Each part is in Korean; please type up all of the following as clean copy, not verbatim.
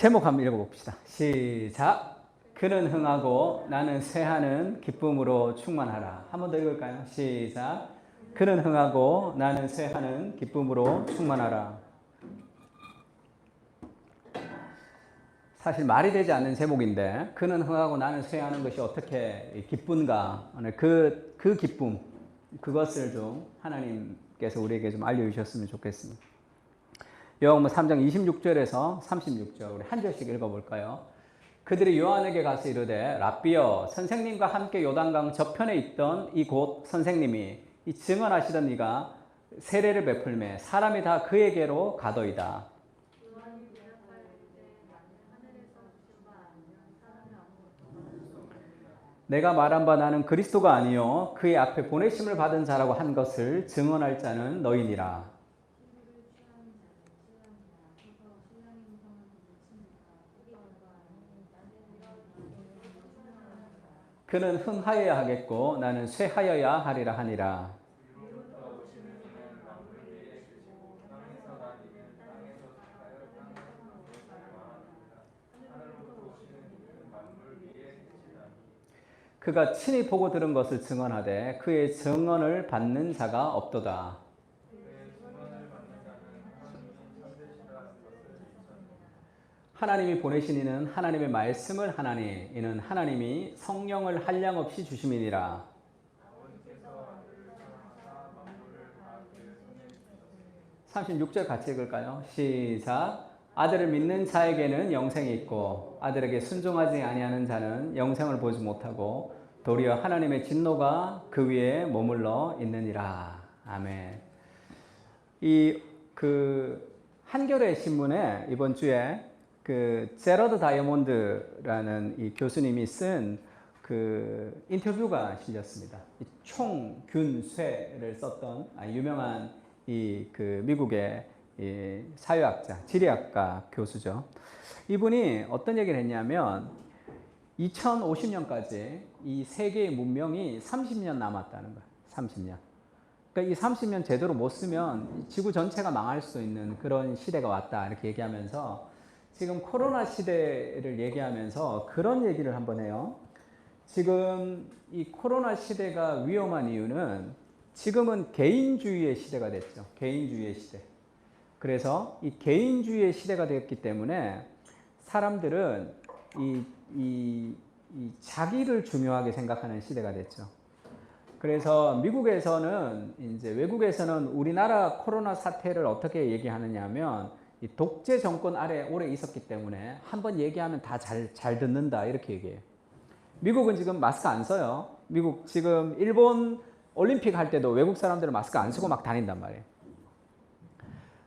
제목 한번 읽어봅시다. 시작. 그는 흥하고 나는 쇠하는 기쁨으로 충만하라. 한 번 더 읽을까요? 시작. 그는 흥하고 나는 쇠하는 기쁨으로 충만하라. 사실 말이 되지 않는 제목인데 그는 흥하고 나는 쇠하는 것이 어떻게 기쁜가, 그 기쁨, 그것을 좀 하나님께서 우리에게 좀 알려주셨으면 좋겠습니다. 요한복음 3장 26절에서 36절 우리 한 절씩 읽어볼까요? 그들이 요한에게 가서 이르되 랍비여, 선생님과 함께 요단강 저편에 있던 이 곧 선생님이 이 증언하시던 이가 세례를 베풀매 사람이 다 그에게로 가더이다. 내가 말한 바 나는 그리스도가 아니요 그의 앞에 보내심을 받은 자라고 한 것을 증언할 자는 너희니라. 그는 흥하여야 하겠고 나는 쇠하여야 하리라 하니라. 그가 친히 보고 들은 것을 증언하되 그의 증언을 받는 자가 없도다. 하나님이 보내신 이는 하나님의 말씀을 하나니 이는 하나님이 성령을 한량없이 주심이니라. 36절 같이 읽을까요? 시작. 아들을 믿는 자에게는 영생이 있고 아들에게 순종하지 아니하는 자는 영생을 보지 못하고 도리어 하나님의 진노가 그 위에 머물러 있느니라. 아멘. 한겨레 신문에 이번 주에 제러드 다이아몬드라는 이 교수님이 쓴 인터뷰가 실렸습니다. 총균쇠를 썼던 유명한 미국의 사회학자, 지리학과 교수죠. 이분이 어떤 얘기를 했냐면 2050년까지 이 세계의 문명이 30년 남았다는 거예요. 30년. 그러니까 이 30년 제대로 못 쓰면 지구 전체가 망할 수 있는 그런 시대가 왔다 이렇게 얘기하면서 지금 코로나 시대를 얘기하면서 그런 얘기를 한번 해요. 지금 이 코로나 시대가 위험한 이유는 지금은 개인주의의 시대가 됐죠. 개인주의의 시대. 그래서 이 개인주의의 시대가 됐기 때문에 사람들은 이 자기를 중요하게 생각하는 시대가 됐죠. 그래서 미국에서는 이제 외국에서는 우리나라 코로나 사태를 어떻게 얘기하느냐 하면 이 독재 정권 아래 오래 있었기 때문에 한번 얘기하면 다 잘 듣는다 이렇게 얘기해요. 미국은 지금 마스크 안 써요. 미국 지금 일본 올림픽 할 때도 외국 사람들은 마스크 안 쓰고 막 다닌단 말이에요.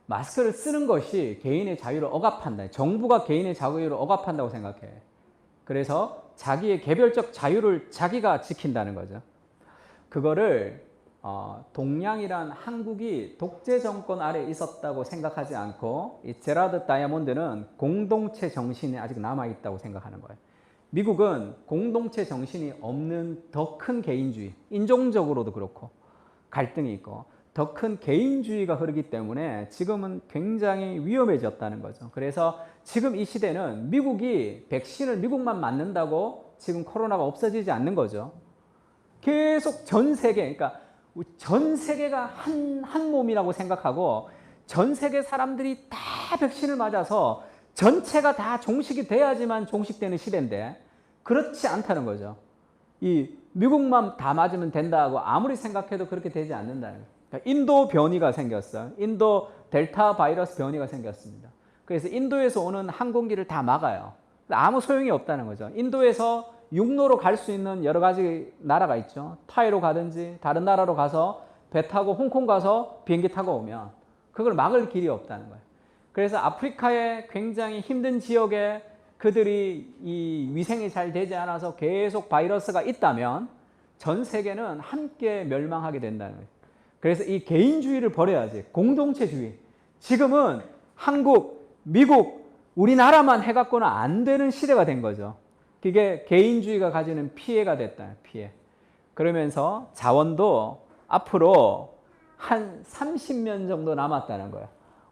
마스크를 쓰는 것이 개인의 자유를 억압한다. 정부가 개인의 자유를 억압한다고 생각해. 그래서 자기의 개별적 자유를 자기가 지킨다는 거죠. 그거를 동양이란 한국이 독재 정권 아래 있었다고 생각하지 않고 이 제라드 다이아몬드는 공동체 정신이 아직 남아있다고 생각하는 거예요. 미국은 공동체 정신이 없는 더 큰 개인주의, 인종적으로도 그렇고 갈등이 있고 더 큰 개인주의가 흐르기 때문에 지금은 굉장히 위험해졌다는 거죠. 그래서 지금 이 시대는 미국이 백신을 미국만 맞는다고 지금 코로나가 없어지지 않는 거죠. 계속 전 세계, 그러니까 전 세계가 한 몸이라고 생각하고 전 세계 사람들이 다 백신을 맞아서 전체가 다 종식이 돼야지만 종식되는 시대인데 그렇지 않다는 거죠. 이 미국만 다 맞으면 된다고 아무리 생각해도 그렇게 되지 않는다는 거예요. 그러니까 인도 변이가 생겼어요. 인도 델타 바이러스 변이가 생겼습니다. 그래서 인도에서 오는 항공기를 다 막아요. 아무 소용이 없다는 거죠. 인도에서 육로로 갈 수 있는 여러 가지 나라가 있죠. 타이로 가든지 다른 나라로 가서 배 타고 홍콩 가서 비행기 타고 오면 그걸 막을 길이 없다는 거예요. 그래서 아프리카의 굉장히 힘든 지역에 그들이 이 위생이 잘 되지 않아서 계속 바이러스가 있다면 전 세계는 함께 멸망하게 된다는 거예요. 그래서 이 개인주의를 버려야지. 공동체주의. 지금은 한국, 미국, 우리나라만 해갖고는 안 되는 시대가 된 거죠. 그게 개인주의가 가지는 피해가 됐다. 피해. 그러면서 자원도 앞으로 한 30년 정도 남았다는 거예요.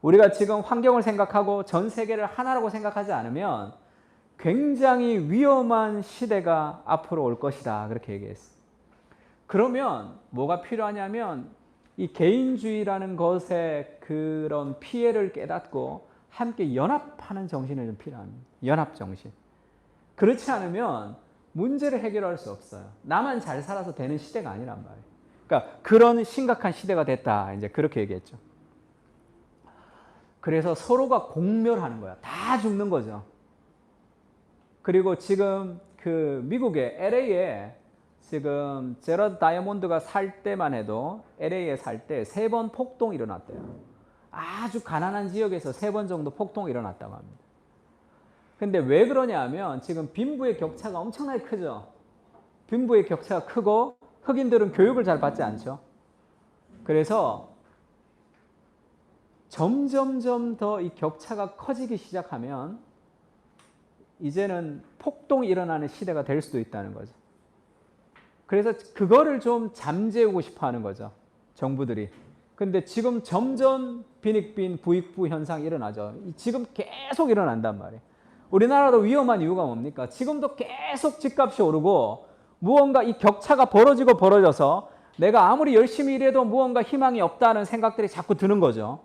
우리가 지금 환경을 생각하고 전 세계를 하나라고 생각하지 않으면 굉장히 위험한 시대가 앞으로 올 것이다. 그렇게 얘기했어요. 그러면 뭐가 필요하냐면 이 개인주의라는 것의 그런 피해를 깨닫고 함께 연합하는 정신이 좀 필요합니다. 연합 정신. 그렇지 않으면 문제를 해결할 수 없어요. 나만 잘 살아서 되는 시대가 아니란 말이에요. 그러니까 그런 심각한 시대가 됐다. 이제 그렇게 얘기했죠. 그래서 서로가 공멸하는 거야. 다 죽는 거죠. 그리고 지금 그 미국의 LA에 지금 제러드 다이아몬드가 살 때만 해도 LA에 살 때 3번 폭동이 일어났대요. 아주 가난한 지역에서 3번 정도 폭동이 일어났다고 합니다. 근데 왜 그러냐 하면 지금 빈부의 격차가 엄청나게 크죠. 빈부의 격차가 크고 흑인들은 교육을 잘 받지 않죠. 그래서 점점점 더 이 격차가 커지기 시작하면 이제는 폭동이 일어나는 시대가 될 수도 있다는 거죠. 그래서 그거를 좀 잠재우고 싶어 하는 거죠. 정부들이. 근데 지금 점점 빈익빈 부익부 현상이 일어나죠. 지금 계속 일어난단 말이에요. 우리나라도 위험한 이유가 뭡니까? 지금도 계속 집값이 오르고 무언가 이 격차가 벌어지고 벌어져서 내가 아무리 열심히 일해도 무언가 희망이 없다는 생각들이 자꾸 드는 거죠.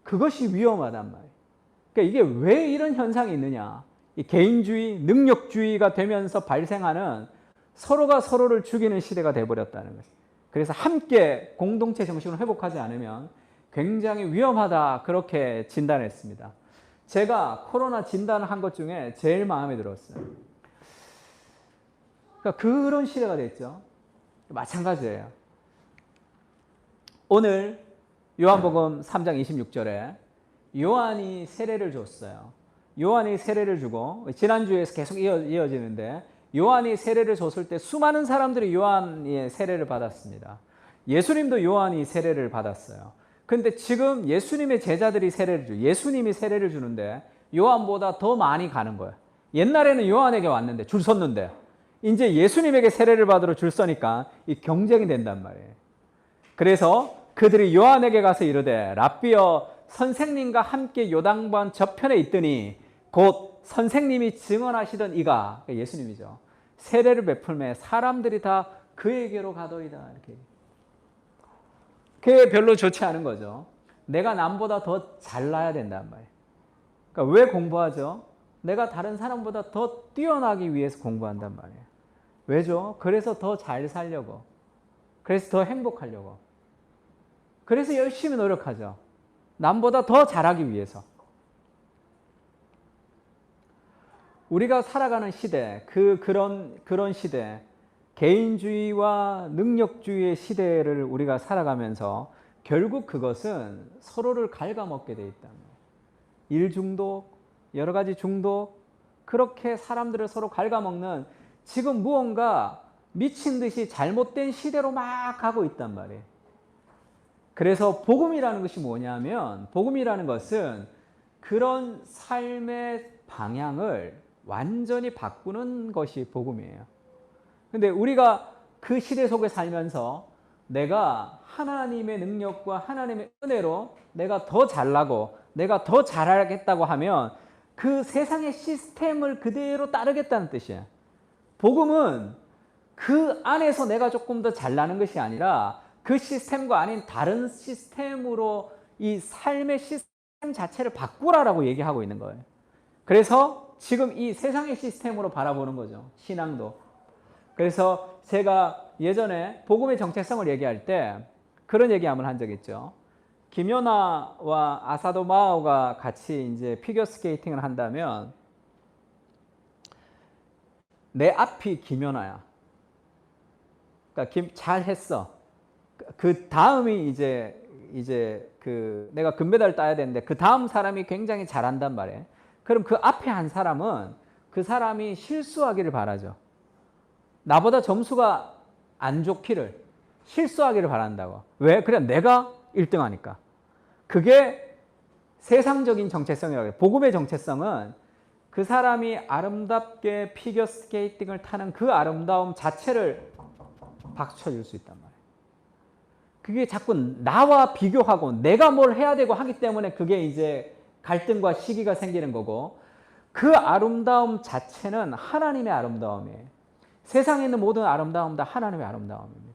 그것이 위험하단 말이에요. 그러니까 이게 왜 이런 현상이 있느냐. 이 개인주의, 능력주의가 되면서 발생하는 서로가 서로를 죽이는 시대가 돼버렸다는 거죠. 그래서 함께 공동체 정신을 회복하지 않으면 굉장히 위험하다 그렇게 진단했습니다. 제가 코로나 진단을 한 것 중에 제일 마음에 들었어요. 그러니까 그런 시대가 됐죠. 마찬가지예요. 오늘 요한복음 3장 26절에 요한이 세례를 줬어요. 요한이 세례를 주고 지난주에서 계속 이어지는데 요한이 세례를 줬을 때 수많은 사람들이 요한의 세례를 받았습니다. 예수님도 요한이 세례를 받았어요. 근데 지금 예수님의 제자들이 세례를 줘. 예수님이 세례를 주는데 요한보다 더 많이 가는 거예요. 옛날에는 요한에게 왔는데 줄 섰는데 이제 예수님에게 세례를 받으러 줄 서니까 이 경쟁이 된단 말이에요. 그래서 그들이 요한에게 가서 이르되 랍비여 선생님과 함께 요단강 저편에 있더니 곧 선생님이 증언하시던 이가 예수님이죠. 세례를 베풀매 사람들이 다 그에게로 가더이다. 이렇게. 그게 별로 좋지 않은 거죠. 내가 남보다 더 잘나야 된단 말이에요. 그러니까 왜 공부하죠? 내가 다른 사람보다 더 뛰어나기 위해서 공부한단 말이에요. 왜죠? 그래서 더 잘 살려고. 그래서 더 행복하려고. 그래서 열심히 노력하죠. 남보다 더 잘하기 위해서. 우리가 살아가는 시대, 그런 시대, 개인주의와 능력주의의 시대를 우리가 살아가면서 결국 그것은 서로를 갉아먹게 돼 있다. 일 중독, 여러 가지 중독, 그렇게 사람들을 서로 갉아먹는 지금 무언가 미친 듯이 잘못된 시대로 막 가고 있단 말이에요. 그래서 복음이라는 것이 뭐냐면 복음이라는 것은 그런 삶의 방향을 완전히 바꾸는 것이 복음이에요. 근데 우리가 그 시대 속에 살면서 내가 하나님의 능력과 하나님의 은혜로 내가 더 잘나고 내가 더 잘하겠다고 하면 그 세상의 시스템을 그대로 따르겠다는 뜻이에요. 복음은 그 안에서 내가 조금 더 잘나는 것이 아니라 그 시스템과 아닌 다른 시스템으로 이 삶의 시스템 자체를 바꾸라라고 얘기하고 있는 거예요. 그래서 지금 이 세상의 시스템으로 바라보는 거죠. 신앙도. 그래서 제가 예전에 복음의 정체성을 얘기할 때 그런 얘기 한번 한 적 있죠. 김연아와 아사도 마오가 같이 이제 피겨 스케이팅을 한다면 내 앞이 김연아야. 그러니까 잘했어. 그 다음이 이제 그 내가 금메달 따야 되는데 그 다음 사람이 굉장히 잘한단 말이에요. 그럼 그 앞에 한 사람은 그 사람이 실수하기를 바라죠. 나보다 점수가 안 좋기를, 실수하기를 바란다고. 왜? 그래 내가 1등 하니까. 그게 세상적인 정체성이라고 해요. 복음의 정체성은 그 사람이 아름답게 피겨 스케이팅을 타는 그 아름다움 자체를 박수 쳐줄 수 있단 말이에요. 그게 자꾸 나와 비교하고 내가 뭘 해야 되고 하기 때문에 그게 이제 갈등과 시기가 생기는 거고, 그 아름다움 자체는 하나님의 아름다움이에요. 세상에 있는 모든 아름다움 다 하나님의 아름다움입니다.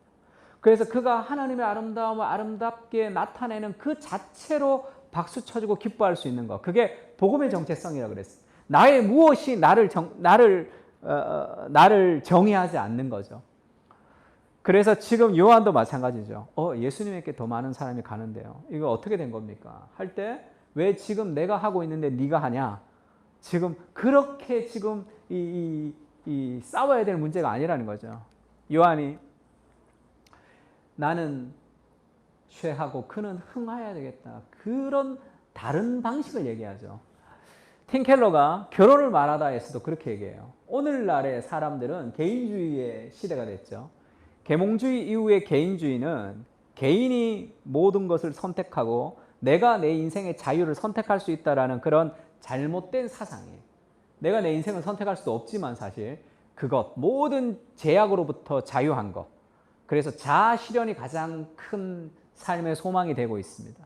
그래서 그가 하나님의 아름다움을 아름답게 나타내는 그 자체로 박수 쳐주고 기뻐할 수 있는 것, 그게 복음의 정체성이라고 그랬어요. 나의 무엇이 나를 정의하지 않는 거죠. 그래서 지금 요한도 마찬가지죠. 예수님에게 더 많은 사람이 가는데요. 이거 어떻게 된 겁니까? 할 때 왜 지금 내가 하고 있는데 네가 하냐? 지금 그렇게 지금 이 싸워야 될 문제가 아니라는 거죠. 요한이 나는 취하고 그는 흥하여야 되겠다. 그런 다른 방식을 얘기하죠. 팀 켈러가 결혼을 말하다에서도 그렇게 얘기해요. 오늘날의 사람들은 개인주의의 시대가 됐죠. 계몽주의 이후의 개인주의는 개인이 모든 것을 선택하고 내가 내 인생의 자유를 선택할 수 있다는 그런 잘못된 사상이에요. 내가 내 인생을 선택할 수도 없지만 사실 그것, 모든 제약으로부터 자유한 것. 그래서 자아 실현이 가장 큰 삶의 소망이 되고 있습니다.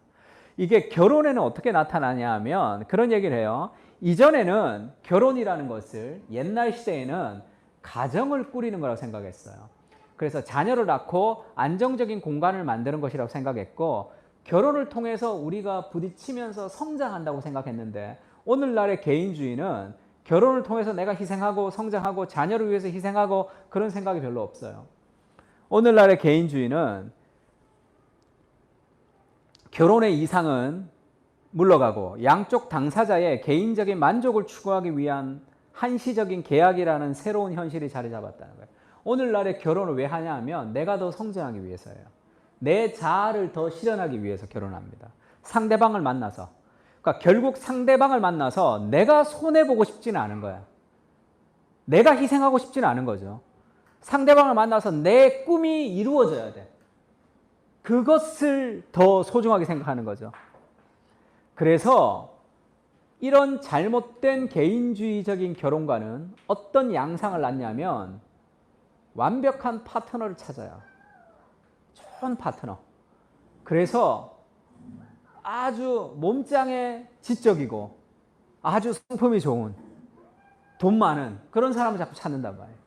이게 결혼에는 어떻게 나타나냐 하면 그런 얘기를 해요. 이전에는 결혼이라는 것을 옛날 시대에는 가정을 꾸리는 거라고 생각했어요. 그래서 자녀를 낳고 안정적인 공간을 만드는 것이라고 생각했고, 결혼을 통해서 우리가 부딪히면서 성장한다고 생각했는데, 오늘날의 개인주의는 결혼을 통해서 내가 희생하고 성장하고 자녀를 위해서 희생하고 그런 생각이 별로 없어요. 오늘날의 개인주의는 결혼의 이상은 물러가고 양쪽 당사자의 개인적인 만족을 추구하기 위한 한시적인 계약이라는 새로운 현실이 자리 잡았다는 거예요. 오늘날의 결혼을 왜 하냐 하면 내가 더 성장하기 위해서예요. 내 자아를 더 실현하기 위해서 결혼합니다. 상대방을 만나서. 그러니까 결국 상대방을 만나서 내가 손해보고 싶지는 않은 거야. 내가 희생하고 싶지는 않은 거죠. 상대방을 만나서 내 꿈이 이루어져야 돼. 그것을 더 소중하게 생각하는 거죠. 그래서 이런 잘못된 개인주의적인 결혼관은 어떤 양상을 낳냐면 완벽한 파트너를 찾아요. 좋은 파트너. 그래서 아주 몸짱에 지적이고 아주 성품이 좋은, 돈 많은 그런 사람을 자꾸 찾는단 말이에요.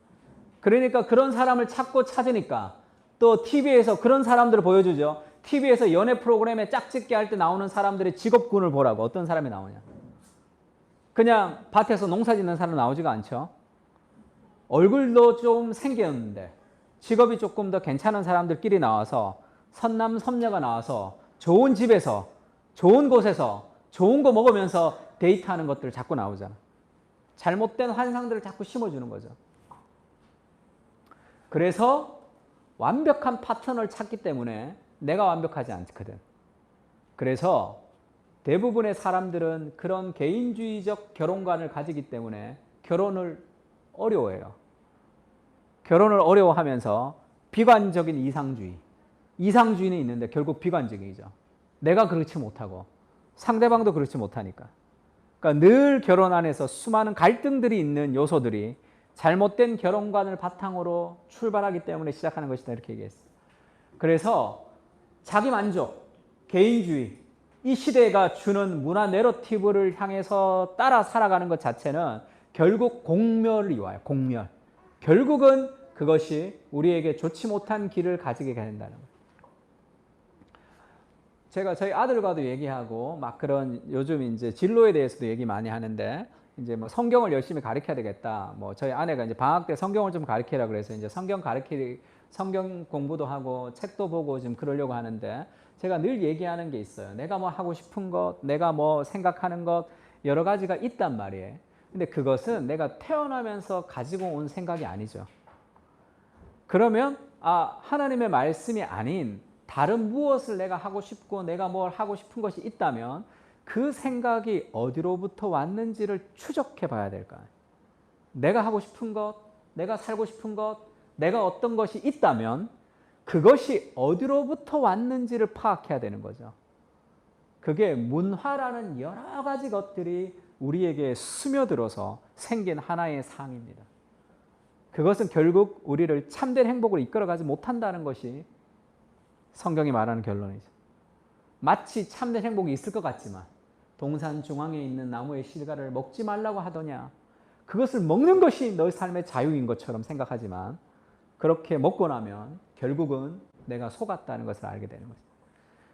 그러니까 그런 사람을 찾으니까 또 TV에서 그런 사람들을 보여주죠. TV에서 연애 프로그램에 짝짓기 할 때 나오는 사람들의 직업군을 보라고. 어떤 사람이 나오냐. 그냥 밭에서 농사 짓는 사람 나오지가 않죠. 얼굴도 좀 생겼는데 직업이 조금 더 괜찮은 사람들끼리 나와서 선남 선녀가 나와서 좋은 집에서 좋은 곳에서 좋은 거 먹으면서 데이트하는 것들 자꾸 나오잖아. 잘못된 환상들을 자꾸 심어주는 거죠. 그래서 완벽한 파트너를 찾기 때문에 내가 완벽하지 않거든. 그래서 대부분의 사람들은 그런 개인주의적 결혼관을 가지기 때문에 결혼을 어려워해요. 결혼을 어려워하면서 비관적인 이상주의는 있는데 결국 비관적이죠. 내가 그렇지 못하고 상대방도 그렇지 못하니까. 그러니까 늘 결혼 안에서 수많은 갈등들이 있는 요소들이 잘못된 결혼관을 바탕으로 출발하기 때문에 시작하는 것이다, 이렇게 얘기했어요. 그래서 자기 만족, 개인주의, 이 시대가 주는 문화 내러티브를 향해서 따라 살아가는 것 자체는 결국 공멸이 와요. 공멸. 결국은 그것이 우리에게 좋지 못한 길을 가지게 된다는 거예요. 제가 저희 아들과도 얘기하고 막 그런 요즘 이제 진로에 대해서도 얘기 많이 하는데, 이제 뭐 성경을 열심히 가르쳐야 되겠다. 뭐 저희 아내가 이제 방학 때 성경을 좀 가르치라 그래서 이제 성경 공부도 하고 책도 보고 좀 그러려고 하는데, 제가 늘 얘기하는 게 있어요. 내가 뭐 하고 싶은 것, 내가 뭐 생각하는 것 여러 가지가 있단 말이에요. 근데 그것은 내가 태어나면서 가지고 온 생각이 아니죠. 그러면 하나님의 말씀이 아닌 다른 무엇을 내가 하고 싶고 내가 뭘 하고 싶은 것이 있다면 그 생각이 어디로부터 왔는지를 추적해 봐야 될까요? 내가 하고 싶은 것, 내가 살고 싶은 것, 내가 어떤 것이 있다면 그것이 어디로부터 왔는지를 파악해야 되는 거죠. 그게 문화라는 여러 가지 것들이 우리에게 스며들어서 생긴 하나의 상입니다. 그것은 결국 우리를 참된 행복으로 이끌어가지 못한다는 것이 성경이 말하는 결론이죠. 마치 참된 행복이 있을 것 같지만 동산 중앙에 있는 나무의 실과를 먹지 말라고 하더냐. 그것을 먹는 것이 너의 삶의 자유인 것처럼 생각하지만 그렇게 먹고 나면 결국은 내가 속았다는 것을 알게 되는 거죠.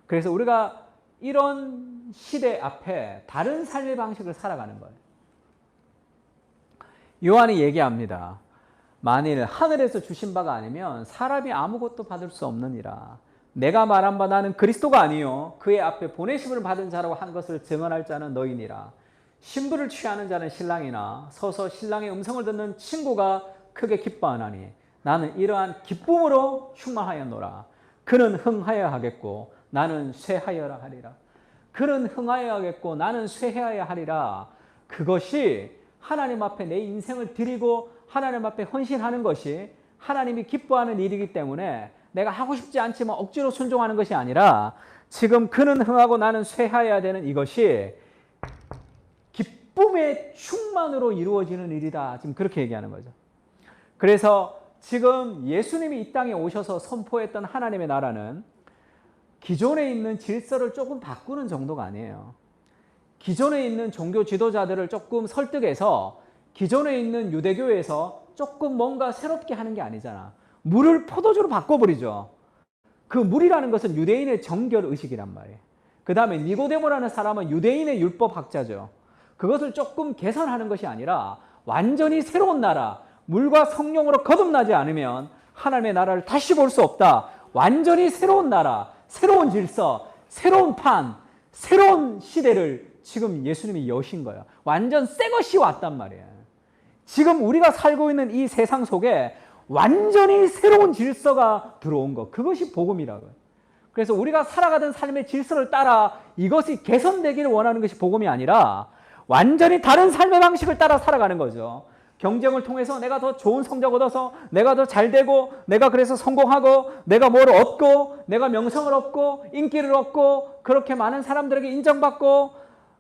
그래서 우리가 이런 시대 앞에 다른 삶의 방식을 살아가는 거예요. 요한이 얘기합니다. 만일 하늘에서 주신 바가 아니면 사람이 아무것도 받을 수 없느니라. 내가 말한 바 나는 그리스도가 아니요 그의 앞에 보내심을 받은 자라고 한 것을 증언할 자는 너희니라. 신부를 취하는 자는 신랑이나 서서 신랑의 음성을 듣는 친구가 크게 기뻐하나니 나는 이러한 기쁨으로 충만하였노라. 그는 흥하여야 하겠고 나는 쇠하여야 하리라. 그는 흥하여야 하겠고 나는 쇠하여야 하리라. 그것이 하나님 앞에 내 인생을 드리고 하나님 앞에 헌신하는 것이 하나님이 기뻐하는 일이기 때문에 내가 하고 싶지 않지만 억지로 순종하는 것이 아니라 지금 그는 흥하고 나는 쇠하여야 되는 이것이 기쁨의 충만으로 이루어지는 일이다. 지금 그렇게 얘기하는 거죠. 그래서 지금 예수님이 이 땅에 오셔서 선포했던 하나님의 나라는 기존에 있는 질서를 조금 바꾸는 정도가 아니에요. 기존에 있는 종교 지도자들을 조금 설득해서 기존에 있는 유대교에서 조금 뭔가 새롭게 하는 게 아니잖아. 물을 포도주로 바꿔버리죠. 그 물이라는 것은 유대인의 정결 의식이란 말이에요. 그 다음에 니고데모라는 사람은 유대인의 율법학자죠. 그것을 조금 개선하는 것이 아니라 완전히 새로운 나라, 물과 성령으로 거듭나지 않으면 하나님의 나라를 다시 볼 수 없다. 완전히 새로운 나라, 새로운 질서, 새로운 판, 새로운 시대를 지금 예수님이 여신 거예요. 완전 새 것이 왔단 말이에요. 지금 우리가 살고 있는 이 세상 속에 완전히 새로운 질서가 들어온 것, 그것이 복음이라고요. 그래서 우리가 살아가던 삶의 질서를 따라 이것이 개선되기를 원하는 것이 복음이 아니라 완전히 다른 삶의 방식을 따라 살아가는 거죠. 경쟁을 통해서 내가 더 좋은 성적 얻어서 내가 더 잘 되고 내가 그래서 성공하고 내가 뭘 얻고 내가 명성을 얻고 인기를 얻고 그렇게 많은 사람들에게 인정받고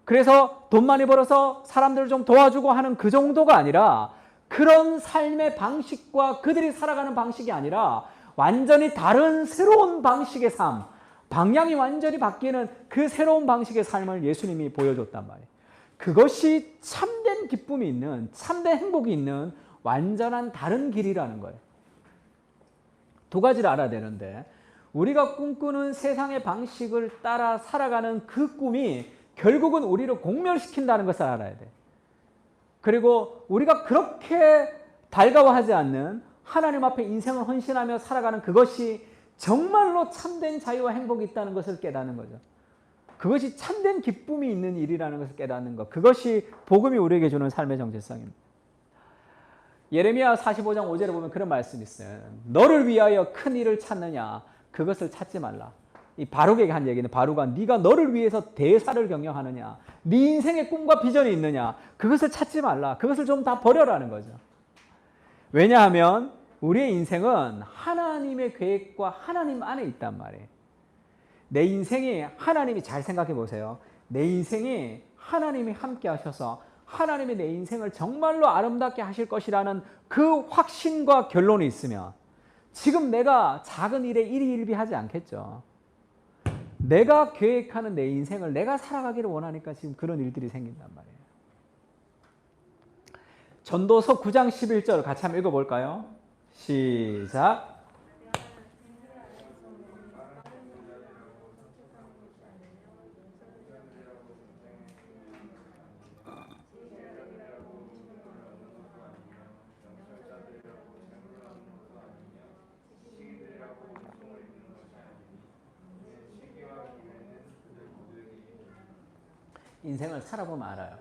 그래서 돈 많이 벌어서 사람들을 좀 도와주고 하는 그 정도가 아니라 그런 삶의 방식과 그들이 살아가는 방식이 아니라 완전히 다른 새로운 방식의 삶, 방향이 완전히 바뀌는 그 새로운 방식의 삶을 예수님이 보여줬단 말이에요. 그것이 참된 기쁨이 있는, 참된 행복이 있는 완전한 다른 길이라는 거예요. 두 가지를 알아야 되는데 우리가 꿈꾸는 세상의 방식을 따라 살아가는 그 꿈이 결국은 우리를 공멸시킨다는 것을 알아야 돼. 그리고 우리가 그렇게 달가워하지 않는 하나님 앞에 인생을 헌신하며 살아가는 그것이 정말로 참된 자유와 행복이 있다는 것을 깨닫는 거죠. 그것이 참된 기쁨이 있는 일이라는 것을 깨닫는 것. 그것이 복음이 우리에게 주는 삶의 정체성입니다. 예레미야 45장 5절에 보면 그런 말씀이 있어요. 너를 위하여 큰 일을 찾느냐 그것을 찾지 말라. 이 바룩에게 한 얘기는 바룩아 네가 너를 위해서 대사를 경영하느냐 네 인생의 꿈과 비전이 있느냐 그것을 찾지 말라. 그것을 좀 다 버려라는 거죠. 왜냐하면 우리의 인생은 하나님의 계획과 하나님 안에 있단 말이에요. 내 인생이 하나님이 잘 생각해 보세요. 내 인생이 하나님이 함께 하셔서 하나님이 내 인생을 정말로 아름답게 하실 것이라는 그 확신과 결론이 있으면 지금 내가 작은 일에 일희일비하지 않겠죠. 내가 계획하는 내 인생을 내가 살아가기를 원하니까 지금 그런 일들이 생긴단 말이에요. 전도서 9장 11절 같이 한번 읽어볼까요? 시작. 인생을 살아보면 알아요.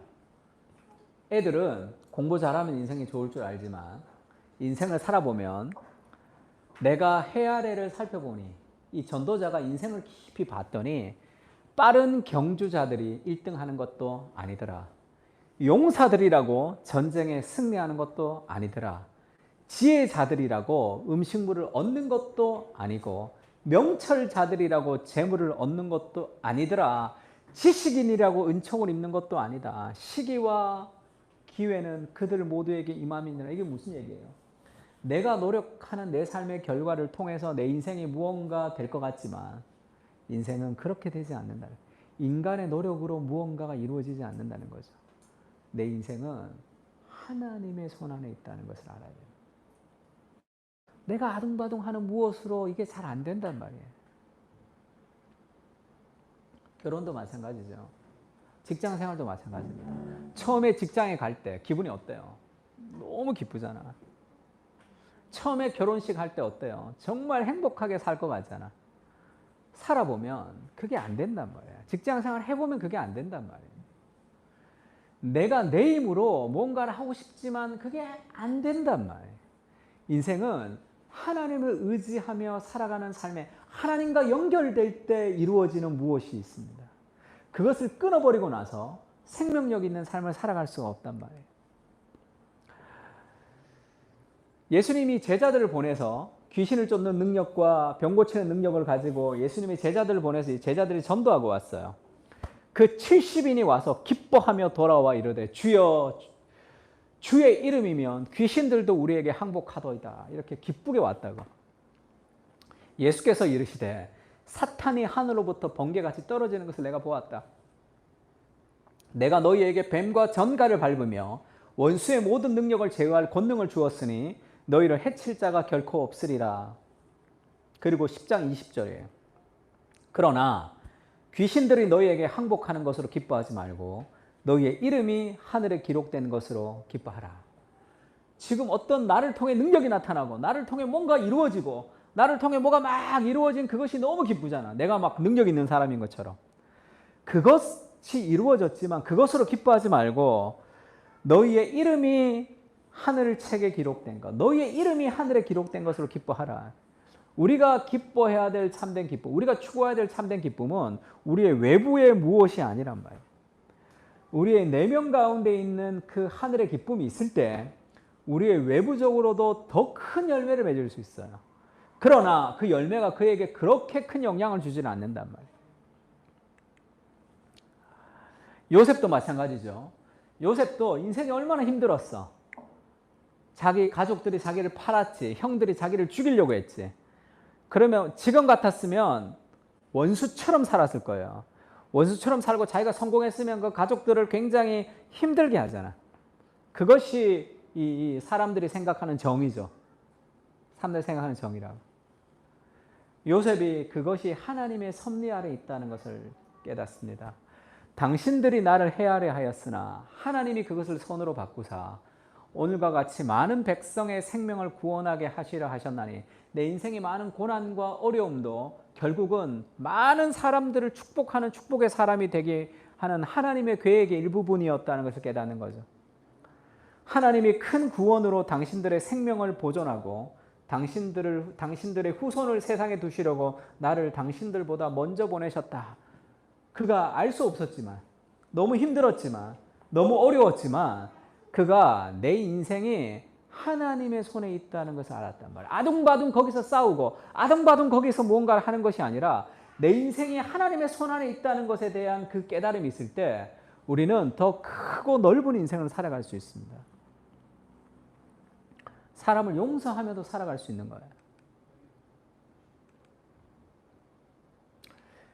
애들은 공부 잘하면 인생이 좋을 줄 알지만 인생을 살아보면 내가 해아래를 살펴보니 이 전도자가 인생을 깊이 봤더니 빠른 경주자들이 1등 하는 것도 아니더라. 용사들이라고 전쟁에 승리하는 것도 아니더라. 지혜자들이라고 음식물을 얻는 것도 아니고 명철자들이라고 재물을 얻는 것도 아니더라. 지식인이라고 은총을 입는 것도 아니다. 시기와 기회는 그들 모두에게 임함이니라. 이게 무슨 얘기예요? 내가 노력하는 내 삶의 결과를 통해서 내 인생이 무언가 될 것 같지만 인생은 그렇게 되지 않는다. 인간의 노력으로 무언가가 이루어지지 않는다는 거죠. 내 인생은 하나님의 손 안에 있다는 것을 알아야 돼요. 내가 아둥바둥하는 무엇으로 이게 잘 안 된단 말이에요. 결혼도 마찬가지죠. 직장 생활도 마찬가지입니다. 처음에 직장에 갈 때 기분이 어때요? 너무 기쁘잖아. 처음에 결혼식 할 때 어때요? 정말 행복하게 살 것 같잖아. 살아보면 그게 안 된단 말이야. 직장 생활 해보면 그게 안 된단 말이에요. 내가 내 힘으로 뭔가를 하고 싶지만 그게 안 된단 말이에요. 인생은 하나님을 의지하며 살아가는 삶에 하나님과 연결될 때 이루어지는 무엇이 있습니다. 그것을 끊어버리고 나서 생명력 있는 삶을 살아갈 수가 없단 말이에요. 예수님이 제자들을 보내서 귀신을 쫓는 능력과 병 고치는 능력을 가지고 예수님이 제자들을 보내서 제자들이 전도하고 왔어요. 그 70인이 와서 기뻐하며 돌아와 이르되 주여 주의 이름이면 귀신들도 우리에게 항복하도이다. 이렇게 기쁘게 왔다고. 예수께서 이르시되 사탄이 하늘로부터 번개같이 떨어지는 것을 내가 보았다. 내가 너희에게 뱀과 전갈을 밟으며 원수의 모든 능력을 제어할 권능을 주었으니 너희를 해칠 자가 결코 없으리라. 그리고 10장 20절이에요. 그러나 귀신들이 너희에게 항복하는 것으로 기뻐하지 말고 너희의 이름이 하늘에 기록된 것으로 기뻐하라. 지금 어떤 나를 통해 능력이 나타나고 나를 통해 뭔가 이루어지고 나를 통해 뭐가 막 이루어진 그것이 너무 기쁘잖아. 내가 막 능력 있는 사람인 것처럼. 그것이 이루어졌지만 그것으로 기뻐하지 말고 너희의 이름이 하늘 책에 기록된 것, 너희의 이름이 하늘에 기록된 것으로 기뻐하라. 우리가 기뻐해야 될 참된 기쁨, 우리가 추구해야 될 참된 기쁨은 우리의 외부의 무엇이 아니란 말이에요. 우리의 내면 가운데 있는 그 하늘의 기쁨이 있을 때 우리의 외부적으로도 더 큰 열매를 맺을 수 있어요. 그러나 그 열매가 그에게 그렇게 큰 영향을 주지는 않는단 말이에요. 요셉도 마찬가지죠. 요셉도 인생이 얼마나 힘들었어. 자기 가족들이 자기를 팔았지. 형들이 자기를 죽이려고 했지. 그러면 지금 같았으면 원수처럼 살았을 거예요. 원수처럼 살고 자기가 성공했으면 그 가족들을 굉장히 힘들게 하잖아. 그것이 이 사람들이 생각하는 정의죠. 사람들이 생각하는 정의라고. 요셉이 그것이 하나님의 섭리 아래 있다는 것을 깨닫습니다. 당신들이 나를 해하려 하였으나 하나님이 그것을 손으로 바꾸사 오늘과 같이 많은 백성의 생명을 구원하게 하시려 하셨나니 내 인생의 많은 고난과 어려움도 결국은 많은 사람들을 축복하는 축복의 사람이 되게 하는 하나님의 계획의 일부분이었다는 것을 깨닫는 거죠. 하나님이 큰 구원으로 당신들의 생명을 보존하고 당신들의 후손을 세상에 두시려고 나를 당신들보다 먼저 보내셨다. 그가 알 수 없었지만, 너무 힘들었지만, 너무 어려웠지만 그가 내 인생이 하나님의 손에 있다는 것을 알았단 말이야. 아둥바둥 거기서 싸우고 아둥바둥 거기서 뭔가를 하는 것이 아니라 내 인생이 하나님의 손 안에 있다는 것에 대한 그 깨달음이 있을 때 우리는 더 크고 넓은 인생을 살아갈 수 있습니다. 사람을 용서하며도 살아갈 수 있는 거예요.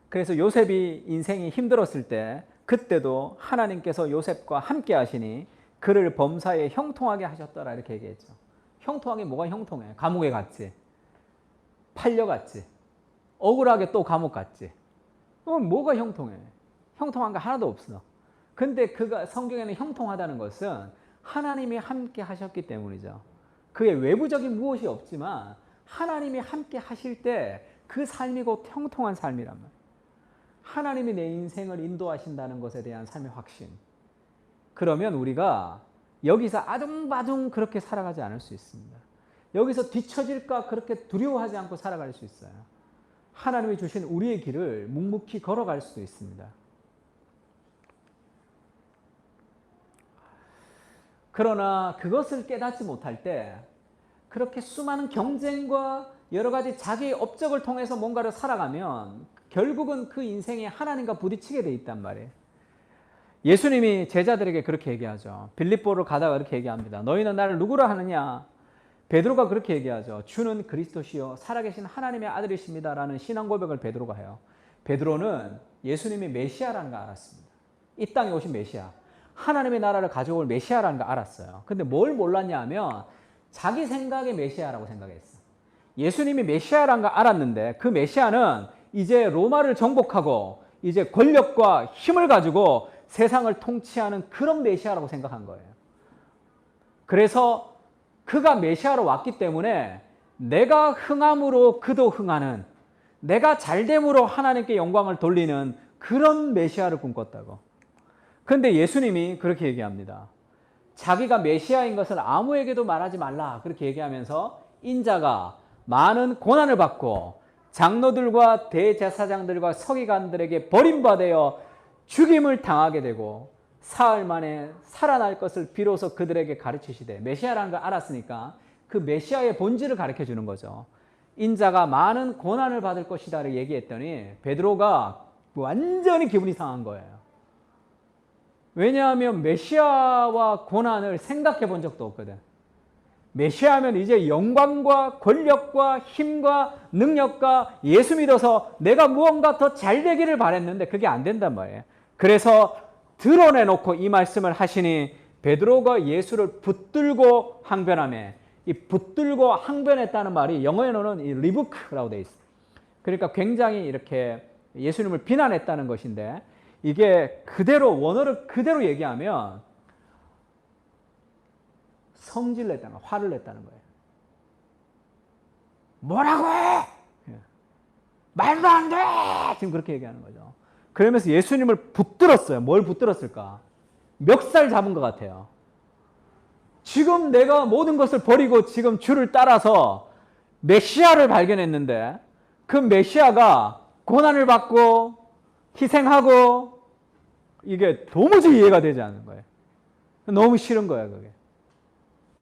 그래서 요셉이 인생이 힘들었을 때 그때도 하나님께서 요셉과 함께 하시니 그를 범사에 형통하게 하셨더라 이렇게 얘기했죠. 형통하게 뭐가 형통해? 감옥에 갔지. 팔려갔지. 억울하게 또 감옥 갔지. 뭐가 형통해? 형통한 거 하나도 없어. 근데 그가 성경에는 형통하다는 것은 하나님이 함께 하셨기 때문이죠. 그의 외부적인 무엇이 없지만 하나님이 함께 하실 때 그 삶이 곧 형통한 삶이란 말이에요. 하나님이 내 인생을 인도하신다는 것에 대한 삶의 확신. 그러면 우리가 여기서 아둥바둥 그렇게 살아가지 않을 수 있습니다. 여기서 뒤처질까 그렇게 두려워하지 않고 살아갈 수 있어요. 하나님이 주신 우리의 길을 묵묵히 걸어갈 수도 있습니다. 그러나 그것을 깨닫지 못할 때 그렇게 수많은 경쟁과 여러 가지 자기의 업적을 통해서 뭔가를 살아가면 결국은 그 인생에 하나님과 부딪히게 돼 있단 말이에요. 예수님이 제자들에게 그렇게 얘기하죠. 빌립보를 가다가 이렇게 얘기합니다. 너희는 나를 누구라 하느냐? 베드로가 그렇게 얘기하죠. 주는 그리스도시요 살아계신 하나님의 아들이십니다라는 신앙 고백을 베드로가 해요. 베드로는 예수님이 메시아라는 걸 알았습니다. 이 땅에 오신 메시아, 하나님의 나라를 가져올 메시아라는 걸 알았어요. 근데 뭘 몰랐냐 하면 자기 생각의 메시아라고 생각했어. 예수님이 메시아라는 걸 알았는데 그 메시아는 이제 로마를 정복하고 이제 권력과 힘을 가지고 세상을 통치하는 그런 메시아라고 생각한 거예요. 그래서 그가 메시아로 왔기 때문에 내가 흥함으로 그도 흥하는, 내가 잘됨으로 하나님께 영광을 돌리는 그런 메시아를 꿈꿨다고. 그런데 예수님이 그렇게 얘기합니다. 자기가 메시아인 것을 아무에게도 말하지 말라 그렇게 얘기하면서 인자가 많은 고난을 받고 장로들과 대제사장들과 서기관들에게 버림받아 죽임을 당하게 되고 사흘 만에 살아날 것을 비로소 그들에게 가르치시되, 메시아라는 걸 알았으니까 그 메시아의 본질을 가르쳐 주는 거죠. 인자가 많은 고난을 받을 것이다를 얘기했더니 베드로가 완전히 기분이 상한 거예요. 왜냐하면 메시아와 고난을 생각해 본 적도 없거든. 메시아하면 이제 영광과 권력과 힘과 능력과 예수 믿어서 내가 무언가 더 잘 되기를 바랬는데 그게 안 된단 말이에요. 그래서 드러내놓고 이 말씀을 하시니 베드로가 예수를 붙들고 항변하며, 이 붙들고 항변했다는 말이 영어에는 이 리부크라고 되어 있어요. 그러니까 굉장히 이렇게 예수님을 비난했다는 것인데, 이게 그대로 원어를 그대로 얘기하면 성질 냈다는 거예요. 화를 냈다는 거예요. 뭐라고 해? 말도 안 돼! 지금 그렇게 얘기하는 거죠. 그러면서 예수님을 붙들었어요. 뭘 붙들었을까? 멱살 잡은 것 같아요. 지금 내가 모든 것을 버리고 지금 주를 따라서 메시아를 발견했는데 그 메시아가 고난을 받고 희생하고 이게 도무지 이해가 되지 않는 거예요. 너무 싫은 거예요, 그게.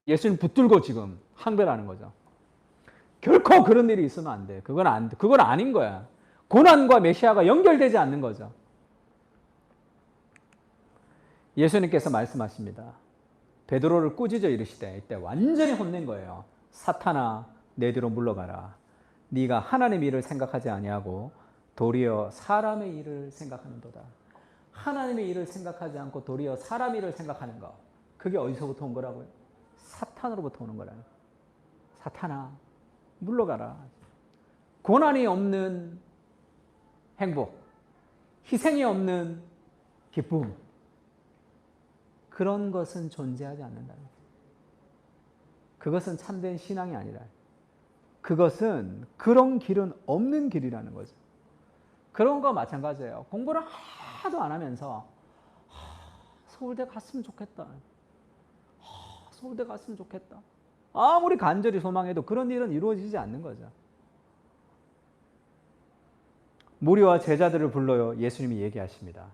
예수님 붙들고 지금 항변하는 거죠. 결코 그런 일이 있으면 안 돼. 그건 안 돼. 그건 아닌 거야. 고난과 메시아가 연결되지 않는 거죠. 예수님께서 말씀하십니다. 베드로를 꾸짖어 이르시되, 이때 완전히 혼낸 거예요. 사탄아, 내 뒤로 물러가라. 네가 하나님의 일을 생각하지 아니하고 도리어 사람의 일을 생각하는도다. 하나님의 일을 생각하지 않고 도리어 사람 일을 생각하는 거. 그게 어디서부터 온 거라고요? 사탄으로부터 오는 거라는 거예요. 사탄아, 물러가라. 고난이 없는 행복, 희생이 없는 기쁨, 그런 것은 존재하지 않는다는 거예요. 그것은 참된 신앙이 아니라, 그것은 그런 길은 없는 길이라는 거죠. 그런 거 마찬가지예요. 공부를 하도 안 하면서 서울대 갔으면 좋겠다. 서울대 갔으면 좋겠다. 아무리 간절히 소망해도 그런 일은 이루어지지 않는 거죠. 무리와 제자들을 불러요. 예수님이 얘기하십니다.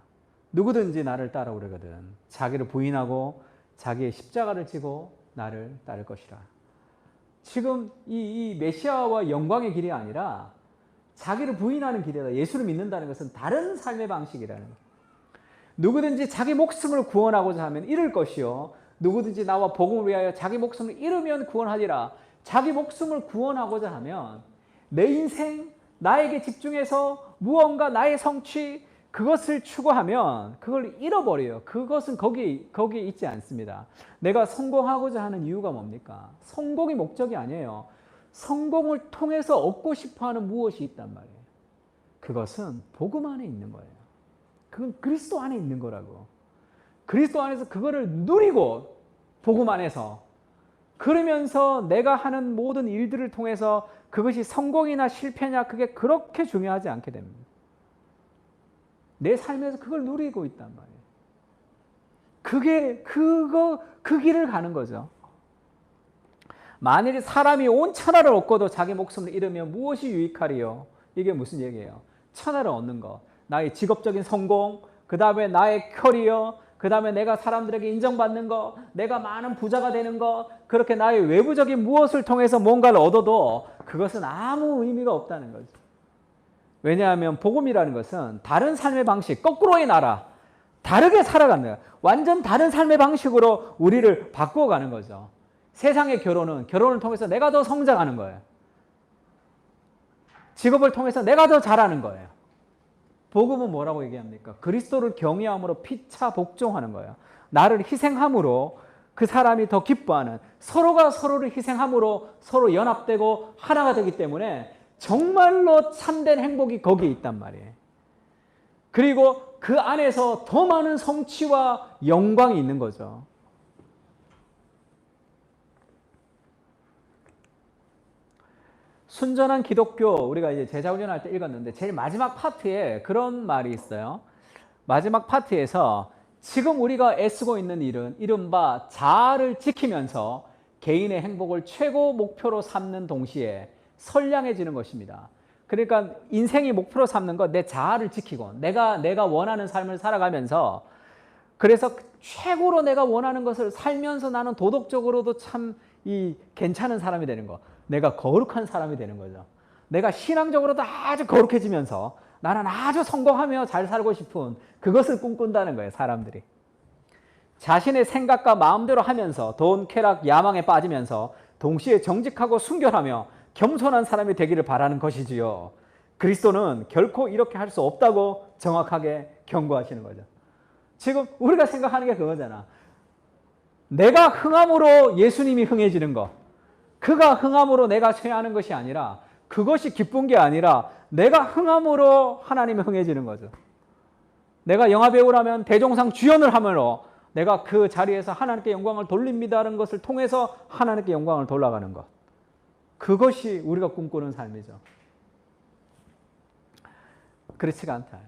누구든지 나를 따라오려거든 자기를 부인하고 자기의 십자가를 지고 나를 따를 것이라. 지금 이 메시아와 영광의 길이 아니라 자기를 부인하는 길이다. 예수를 믿는다는 것은 다른 삶의 방식이라는 거예요. 누구든지 자기 목숨을 구원하고자 하면 잃을 것이요, 누구든지 나와 복음을 위하여 자기 목숨을 잃으면 구원하리라. 자기 목숨을 구원하고자 하면 내 인생, 나에게 집중해서 무언가 나의 성취, 그것을 추구하면 그걸 잃어버려요. 그것은 거기에 있지 않습니다. 내가 성공하고자 하는 이유가 뭡니까? 성공이 목적이 아니에요. 성공을 통해서 얻고 싶어하는 무엇이 있단 말이에요. 그것은 복음 안에 있는 거예요. 그건 그리스도 안에 있는 거라고. 그리스도 안에서 그거를 누리고 복음 안에서, 그러면서 내가 하는 모든 일들을 통해서 그것이 성공이나 실패냐 그게 그렇게 중요하지 않게 됩니다. 내 삶에서 그걸 누리고 있단 말이에요. 그 길을 가는 거죠. 만일 사람이 온 천하를 얻고도 자기 목숨을 잃으면 무엇이 유익하리요? 이게 무슨 얘기예요? 천하를 얻는 것, 나의 직업적인 성공, 그 다음에 나의 커리어, 그 다음에 내가 사람들에게 인정받는 것, 내가 많은 부자가 되는 것, 그렇게 나의 외부적인 무엇을 통해서 뭔가를 얻어도 그것은 아무 의미가 없다는 거죠. 왜냐하면 복음이라는 것은 다른 삶의 방식, 거꾸로의 나라, 다르게 살아가는 거예요. 완전 다른 삶의 방식으로 우리를 바꾸어가는 거죠. 세상의 결혼을 통해서 내가 더 성장하는 거예요. 직업을 통해서 내가 더 잘하는 거예요. 복음은 뭐라고 얘기합니까? 그리스도를 경외함으로 피차 복종하는 거예요. 나를 희생함으로 그 사람이 더 기뻐하는, 서로가 서로를 희생함으로 서로 연합되고 하나가 되기 때문에 정말로 참된 행복이 거기에 있단 말이에요. 그리고 그 안에서 더 많은 성취와 영광이 있는 거죠. 순전한 기독교, 우리가 이제 제자훈련할 때 읽었는데 제일 마지막 파트에 그런 말이 있어요. 마지막 파트에서 지금 우리가 애쓰고 있는 일은 이른바 자아를 지키면서 개인의 행복을 최고 목표로 삼는 동시에 선량해지는 것입니다. 그러니까 인생이 목표로 삼는 것, 내 자아를 지키고 내가 원하는 삶을 살아가면서, 그래서 최고로 내가 원하는 것을 살면서 나는 도덕적으로도 참 괜찮은 사람이 되는 거, 내가 거룩한 사람이 되는 거죠. 내가 신앙적으로도 아주 거룩해지면서 나는 아주 성공하며 잘 살고 싶은 그것을 꿈꾼다는 거예요, 사람들이. 자신의 생각과 마음대로 하면서 돈, 쾌락, 야망에 빠지면서 동시에 정직하고 순결하며 겸손한 사람이 되기를 바라는 것이지요. 그리스도는 결코 이렇게 할 수 없다고 정확하게 경고하시는 거죠. 지금 우리가 생각하는 게 그거잖아. 내가 흥함으로 예수님이 흥해지는 것, 그가 흥함으로 내가 쇠하는 것이 아니라, 그것이 기쁜 게 아니라 내가 흥함으로 하나님이 흥해지는 거죠. 내가 영화배우라면 대종상 주연을 함으로 내가 그 자리에서 하나님께 영광을 돌립니다라는 것을 통해서 하나님께 영광을 돌아가는 것, 그것이 우리가 꿈꾸는 삶이죠. 그렇지가 않다.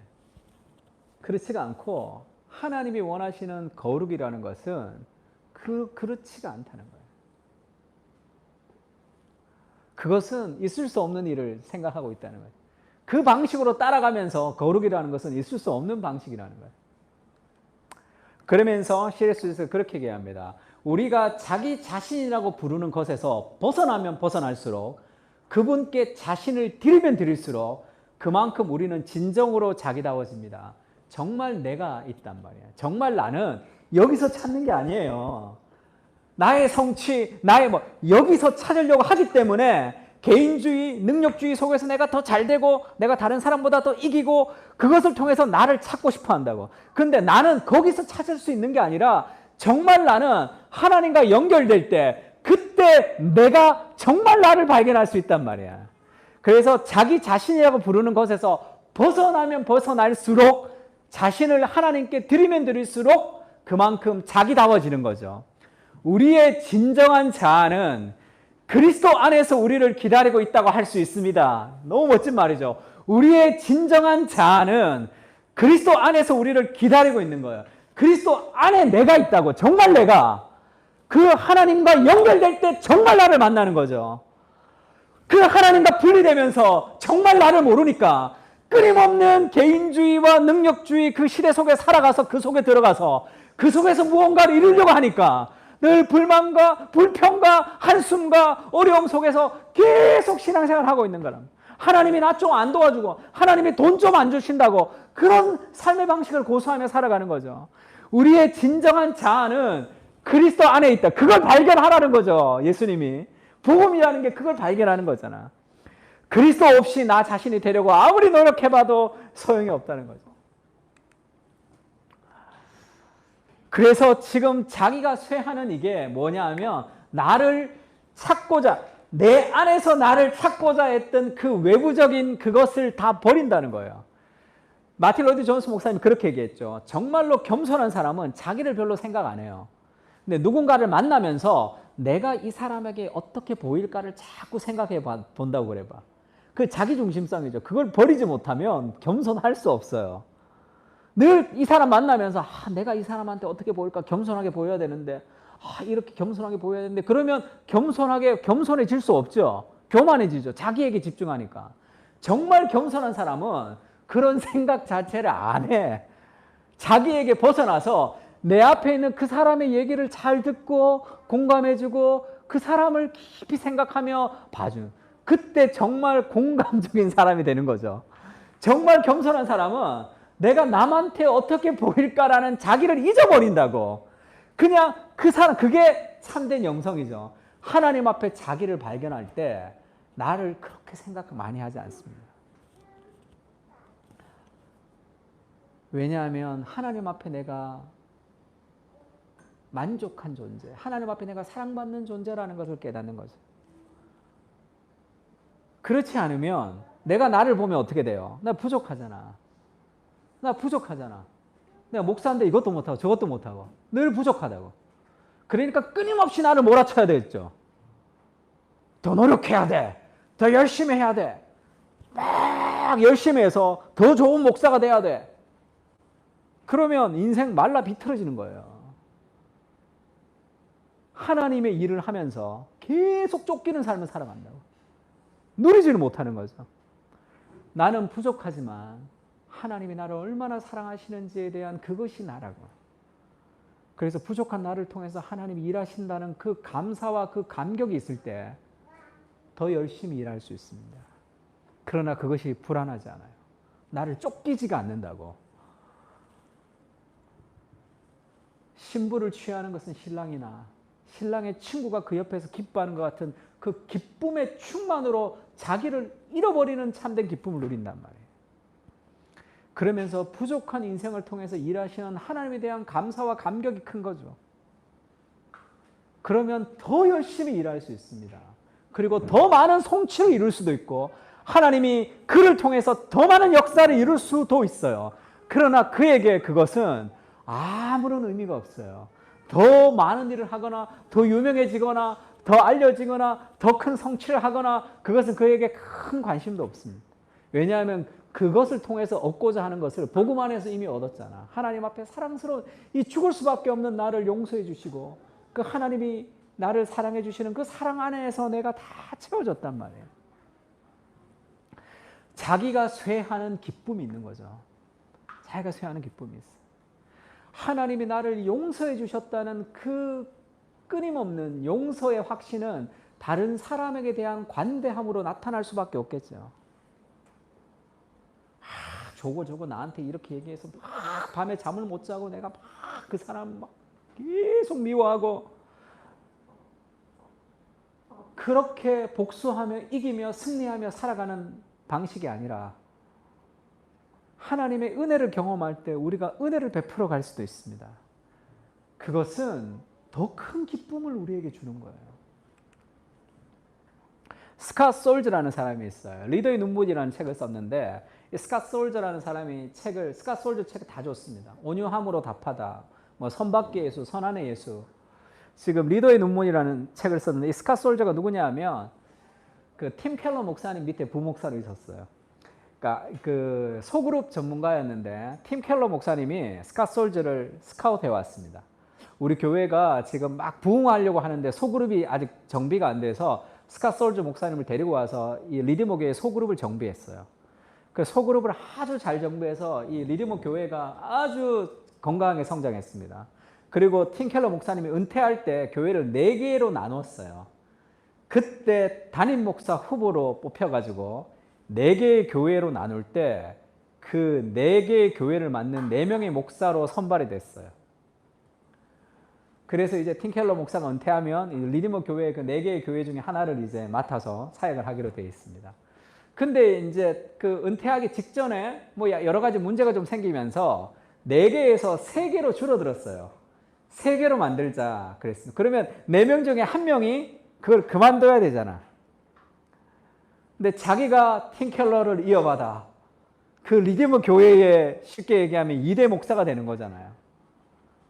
그렇지가 않고 하나님이 원하시는 거룩이라는 것은 그렇지가 않다는 거예요. 그것은 있을 수 없는 일을 생각하고 있다는 거예요. 그 방식으로 따라가면서 거룩이라는 것은 있을 수 없는 방식이라는 거예요. 그러면서 C.S. 그렇게 얘기합니다. 우리가 자기 자신이라고 부르는 것에서 벗어나면 벗어날수록, 그분께 자신을 드리면 드릴수록 그만큼 우리는 진정으로 자기다워집니다. 정말 내가 있단 말이에요. 정말 나는 여기서 찾는 게 아니에요. 나의 성취, 여기서 찾으려고 하기 때문에 개인주의, 능력주의 속에서 내가 더 잘되고 내가 다른 사람보다 더 이기고 그것을 통해서 나를 찾고 싶어 한다고. 근데 나는 거기서 찾을 수 있는 게 아니라 정말 나는 하나님과 연결될 때, 그때 내가 정말 나를 발견할 수 있단 말이야. 그래서 자기 자신이라고 부르는 것에서 벗어나면 벗어날수록, 자신을 하나님께 드리면 드릴수록 그만큼 자기다워지는 거죠. 우리의 진정한 자아는 그리스도 안에서 우리를 기다리고 있다고 할 수 있습니다. 너무 멋진 말이죠. 우리의 진정한 자아는 그리스도 안에서 우리를 기다리고 있는 거예요. 그리스도 안에 내가 있다고. 정말 내가 그 하나님과 연결될 때 정말 나를 만나는 거죠. 그 하나님과 분리되면서 정말 나를 모르니까 끊임없는 개인주의와 능력주의 그 시대 속에 살아가서 그 속에 들어가서 그 속에서 무언가를 이루려고 하니까 늘 불만과 불평과 한숨과 어려움 속에서 계속 신앙생활을 하고 있는 거랍니다. 하나님이 나 좀 안 도와주고 하나님이 돈 좀 안 주신다고 그런 삶의 방식을 고수하며 살아가는 거죠. 우리의 진정한 자아는 그리스도 안에 있다. 그걸 발견하라는 거죠. 예수님이. 복음이라는 게 그걸 발견하는 거잖아. 그리스도 없이 나 자신이 되려고 아무리 노력해봐도 소용이 없다는 거죠. 그래서 지금 자기가 쇠하는 이게 뭐냐 하면, 나를 찾고자, 내 안에서 나를 찾고자 했던 그 외부적인 그것을 다 버린다는 거예요. 마틴 로이드 존스 목사님이 그렇게 얘기했죠. 정말로 겸손한 사람은 자기를 별로 생각 안 해요. 근데 누군가를 만나면서 내가 이 사람에게 어떻게 보일까를 자꾸 생각해 본다고 그래 봐. 그 자기중심성이죠. 그걸 버리지 못하면 겸손할 수 없어요. 늘 이 사람 만나면서 내가 이 사람한테 어떻게 보일까? 겸손하게 보여야 되는데 이렇게 겸손하게 보여야 되는데, 그러면 겸손해질 수 없죠. 교만해지죠. 자기에게 집중하니까. 정말 겸손한 사람은 그런 생각 자체를 안 해. 자기에게 벗어나서 내 앞에 있는 그 사람의 얘기를 잘 듣고 공감해주고 그 사람을 깊이 생각하며 봐주는, 그때 정말 공감적인 사람이 되는 거죠. 정말 겸손한 사람은 내가 남한테 어떻게 보일까라는 자기를 잊어버린다고. 그냥 그 사람, 그게 참된 영성이죠. 하나님 앞에 자기를 발견할 때 나를 그렇게 생각 많이 하지 않습니다. 왜냐하면 하나님 앞에 내가 만족한 존재, 하나님 앞에 내가 사랑받는 존재라는 것을 깨닫는 거죠. 그렇지 않으면 내가 나를 보면 어떻게 돼요? 나 부족하잖아. 나 부족하잖아. 내가 목사인데 이것도 못하고 저것도 못하고 늘 부족하다고. 그러니까 끊임없이 나를 몰아쳐야 되겠죠. 더 노력해야 돼. 더 열심히 해야 돼. 막 열심히 해서 더 좋은 목사가 돼야 돼. 그러면 인생 말라 비틀어지는 거예요. 하나님의 일을 하면서 계속 쫓기는 삶을 살아간다고. 누리지를 못하는 거죠. 나는 부족하지만 하나님이 나를 얼마나 사랑하시는지에 대한 그것이 나라고. 그래서 부족한 나를 통해서 하나님이 일하신다는 그 감사와 그 감격이 있을 때 더 열심히 일할 수 있습니다. 그러나 그것이 불안하지 않아요. 나를 쫓기지가 않는다고. 신부를 취하는 것은 신랑이나 신랑의 친구가 그 옆에서 기뻐하는 것 같은 그 기쁨의 충만으로 자기를 잃어버리는 참된 기쁨을 누린단 말이에요. 그러면서 부족한 인생을 통해서 일하시는 하나님에 대한 감사와 감격이 큰 거죠. 그러면 더 열심히 일할 수 있습니다. 그리고 더 많은 성취를 이룰 수도 있고 하나님이 그를 통해서 더 많은 역사를 이룰 수도 있어요. 그러나 그에게 그것은 아무런 의미가 없어요. 더 많은 일을 하거나 더 유명해지거나 더 알려지거나 더 큰 성취를 하거나 그것은 그에게 큰 관심도 없습니다. 왜냐하면 그것을 통해서 얻고자 하는 것을 복음 안에서 이미 얻었잖아. 하나님 앞에 사랑스러운 이 죽을 수밖에 없는 나를 용서해 주시고 그 하나님이 나를 사랑해 주시는 그 사랑 안에서 내가 다 채워졌단 말이에요. 자기가 쇠하는 기쁨이 있는 거죠. 자기가 쇠하는 기쁨이 있어요. 하나님이 나를 용서해 주셨다는 그 끊임없는 용서의 확신은 다른 사람에게 대한 관대함으로 나타날 수밖에 없겠죠. 저거 나한테 이렇게 얘기해서 막 밤에 잠을 못 자고 내가 막 그 사람 막 계속 미워하고 그렇게 복수하며 이기며 승리하며 살아가는 방식이 아니라 하나님의 은혜를 경험할 때 우리가 은혜를 베풀어 갈 수도 있습니다. 그것은 더 큰 기쁨을 우리에게 주는 거예요. 스캇 솔즈라는 사람이 있어요. 리더의 눈물이라는 책을 썼는데 이 스캇 솔즈라는 사람이 스캇 솔즈 책을 다 줬습니다. 온유함으로 답하다, 뭐 선밖의 예수, 선안의 예수. 지금 리더의 눈물이라는 책을 썼는데 이 스캇 솔즈가 누구냐 하면 그 팀 켈러 목사님 밑에 부목사로 있었어요. 그러니까 그 소그룹 전문가였는데 팀 켈러 목사님이 스캇 솔즈를 스카우트해 왔습니다. 우리 교회가 지금 막 부흥하려고 하는데 소그룹이 아직 정비가 안 돼서 스캇 솔즈 목사님을 데리고 와서 이 리디머 교회 소그룹을 정비했어요. 그 소그룹을 아주 잘 정비해서 이 리디머 교회가 아주 건강하게 성장했습니다. 그리고 팀 켈러 목사님이 은퇴할 때 교회를 4개로 나눴어요. 그때 담임 목사 후보로 뽑혀가지고 4개의 교회로 나눌 때 그 4개의 교회를 맡는 4명의 목사로 선발이 됐어요. 그래서 이제 팀 켈러 목사가 은퇴하면 리디머 교회 그 4개의 교회 중에 하나를 이제 맡아서 사역을 하기로 되어 있습니다. 근데 이제 그 은퇴하기 직전에 뭐 여러 가지 문제가 좀 생기면서 4개에서 3개로 줄어들었어요. 3개로 만들자 그랬습니다. 그러면 4명 중에 1명이 그걸 그만둬야 되잖아. 근데 자기가 팀 켈러를 이어받아 그 리디머 교회에 쉽게 얘기하면 2대 목사가 되는 거잖아요.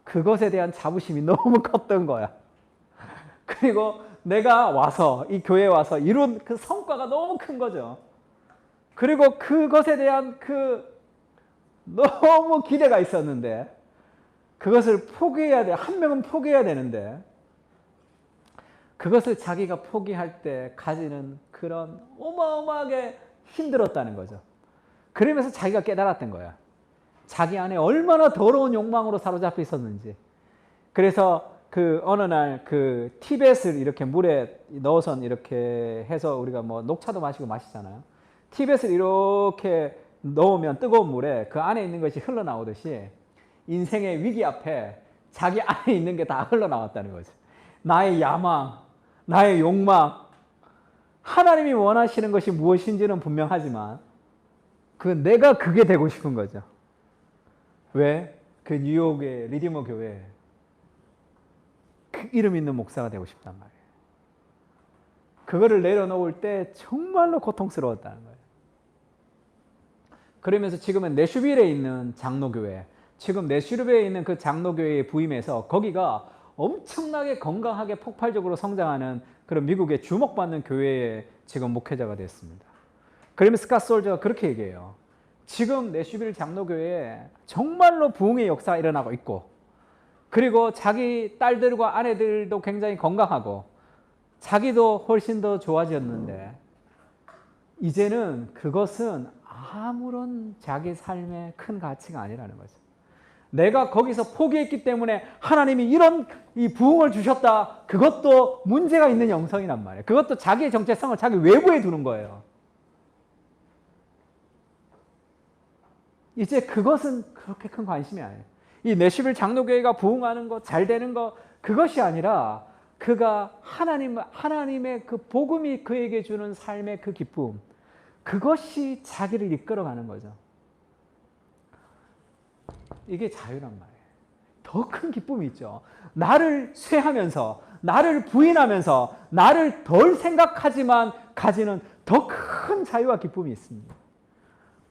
그것에 대한 자부심이 너무 컸던 거야. 그리고 내가 와서 이 교회에 와서 이룬 그 성과가 너무 큰 거죠. 그리고 그것에 대한 그 너무 기대가 있었는데 그것을 포기해야 돼. 한 명은 포기해야 되는데 그것을 자기가 포기할 때 가지는 그런 어마어마하게 힘들었다는 거죠. 그러면서 자기가 깨달았던 거야. 자기 안에 얼마나 더러운 욕망으로 사로잡혀 있었는지. 그래서 그 어느 날 그 티벳을 이렇게 물에 넣어서 이렇게 해서 우리가 뭐 녹차도 마시고 마시잖아요. 티벳을 이렇게 넣으면 뜨거운 물에 그 안에 있는 것이 흘러나오듯이 인생의 위기 앞에 자기 안에 있는 게 다 흘러나왔다는 거죠. 나의 야망, 나의 욕망, 하나님이 원하시는 것이 무엇인지는 분명하지만 내가 그게 되고 싶은 거죠. 왜? 그 뉴욕의 리디머 교회 그 이름 있는 목사가 되고 싶단 말이에요. 그거를 내려놓을 때 정말로 고통스러웠다는 거예요. 그러면서 지금은 내슈빌에 있는 장로교회, 지금 내슈빌에 있는 그 장로교회에 부임해서 거기가 엄청나게 건강하게 폭발적으로 성장하는 그런 미국의 주목받는 교회에 지금 목회자가 됐습니다. 그러면서 스캇 솔저가 그렇게 얘기해요. 지금 내슈빌 장로교회에 정말로 부흥의 역사가 일어나고 있고, 그리고 자기 딸들과 아내들도 굉장히 건강하고 자기도 훨씬 더 좋아졌는데 이제는 그것은 아무런 자기 삶의 큰 가치가 아니라는 거죠. 내가 거기서 포기했기 때문에 하나님이 이런 이 부흥을 주셨다. 그것도 문제가 있는 영성이란 말이에요. 그것도 자기의 정체성을 자기 외부에 두는 거예요. 이제 그것은 그렇게 큰 관심이 아니에요. 이 내슈빌 장로교회가 부흥하는 것, 잘 되는 것, 그것이 아니라 그가 하나님의 그 복음이 그에게 주는 삶의 그 기쁨, 그것이 자기를 이끌어가는 거죠. 이게 자유란 말이에요. 더 큰 기쁨이 있죠. 나를 쇠하면서, 나를 부인하면서, 나를 덜 생각하지만 가지는 더 큰 자유와 기쁨이 있습니다.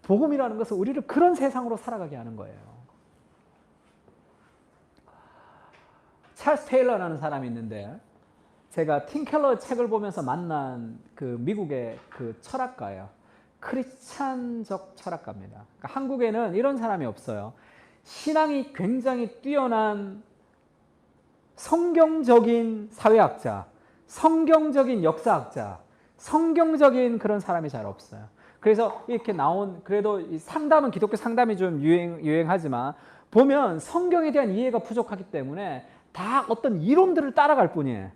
복음이라는 것은 우리를 그런 세상으로 살아가게 하는 거예요. 찰스 테일러라는 사람이 있는데 제가 팀 켈러 책을 보면서 만난 그 미국의 그 철학가예요. 크리스찬적 철학가입니다. 그러니까 한국에는 이런 사람이 없어요. 신앙이 굉장히 뛰어난 성경적인 사회학자, 성경적인 역사학자, 성경적인 그런 사람이 잘 없어요. 그래서 이렇게 나온, 그래도 상담은 기독교 상담이 좀 유행하지만 보면 성경에 대한 이해가 부족하기 때문에 다 어떤 이론들을 따라갈 뿐이에요.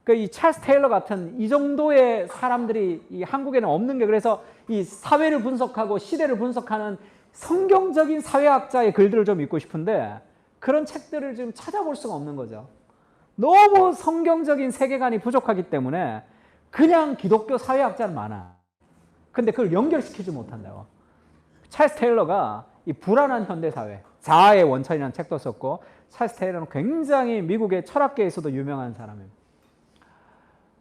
그러니까 이 찰스 테일러 같은 이 정도의 사람들이 이 한국에는 없는 게, 그래서 이 사회를 분석하고 시대를 분석하는 성경적인 사회학자의 글들을 좀 읽고 싶은데 그런 책들을 지금 찾아볼 수가 없는 거죠. 너무 성경적인 세계관이 부족하기 때문에 그냥 기독교 사회학자는 많아. 근데 그걸 연결시키지 못한다고. 찰스 테일러가 이 불안한 현대사회, 자아의 원천이라는 책도 썼고, 찰스 테일러는 굉장히 미국의 철학계에서도 유명한 사람입니다.